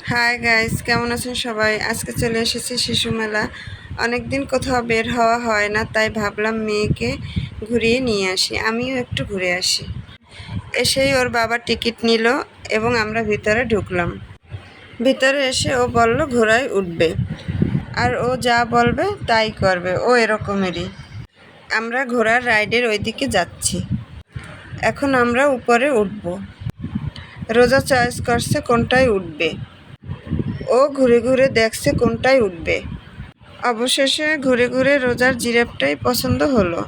Hi guys, কেমন আছেন সবাই? আজকে চলে এসেছি শিশু মেলা। অনেক দিন কোথাও বের হওয়া হয় না, তাই ভাবলাম মেয়েকে ঘুরিয়ে নিয়ে আসি, আমিও একটু ঘুরে আসি। এসেই ওর বাবা টিকিট নিল এবং আমরা ভিতরে ঢুকলাম। ভিতরে এসে ও বলল ঘোড়ায় উঠবে, আর ও যা বলবে তাই করবে, ও এরকমেরই। আমরা ঘোড়ার রাইডের ওইদিকে যাচ্ছি। এখন আমরা উপরে উঠব। রোজা চয়েস করছে কোনটায় উঠবে। ও ঘুরে ঘুরে দেখছে কোনটায় উঠবে। অবশেষে ঘুরে ঘুরে রোজার জিরাফটাই পছন্দ হলো।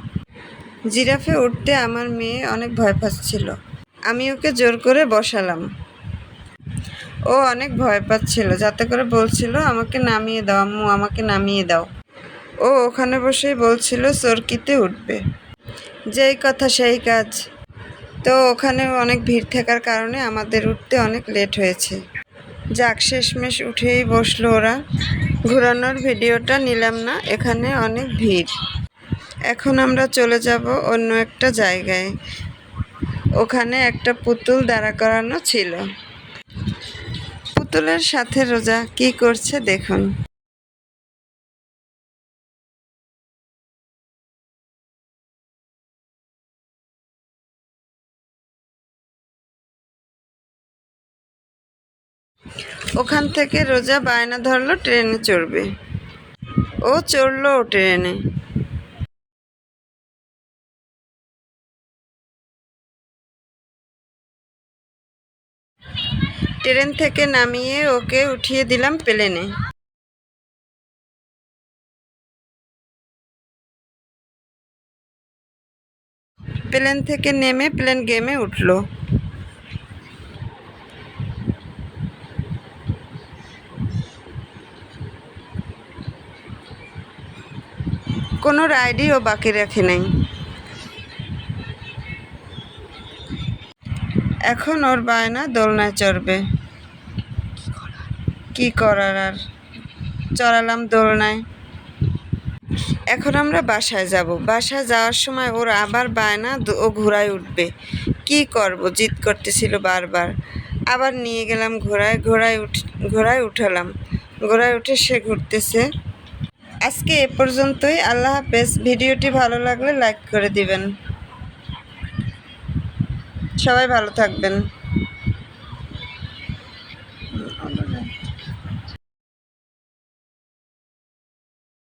জিরাফে উঠতে আমার মেয়ে অনেক ভয় পাচ্ছিল। আমি ওকে জোর করে বসালাম। ও অনেক ভয় পাচ্ছিল, যাতে করে বলছিল আমাকে নামিয়ে দাও আম্মু, আমাকে নামিয়ে দাও। ও ওখানে বসেই বলছিল চরকিতে উঠবে। যেই কথা সেই কাজ। তো ওখানে অনেক ভিড় থাকার কারণে আমাদের উঠতে অনেক লেট হয়েছে। যাক, শেষমেশ উঠেই বসলো ওরা। ঘোরানোর ভিডিওটা নিলাম না, এখানে অনেক ভিড়। এখন আমরা চলে যাব অন্য একটা জায়গায়। ওখানে একটা পুতুল দাঁড়া করানো ছিল। পুতুলের সাথে রোজা কি করছে দেখুন। ওখান থেকে রোজা বায়না ধরলো ট্রেনে চড়বে। ও চড়লো ট্রেনে। ট্রেন থেকে নামিয়ে ওকে উঠিয়ে দিলাম প্লেনে। প্লেন থেকে নেমে প্লেন গেমে উঠলো। কোনো রাইডই ও বাকি রাখে নাই। এখন ওর বায়না দোলনায় চড়বে। কি করার আর, চড়ালাম দোলনায়। এখন আমরা বাসায় যাব। বাসায় যাওয়ার সময় ওর আবার বায়না ও ঘোড়ায় উঠবে। কি করব, জিদ করতেছিল বারবার। আবার নিয়ে গেলাম ঘোড়ায়, ঘোড়ায় উঠালাম। ঘোড়ায় উঠে সে ঘুরতেছে। আজকে এ পর্যন্তই। আল্লাহ হাফেজ। ভিডিওটি ভালো লাগলে লাইক করে দিবেন। সবাই ভালো থাকবেন।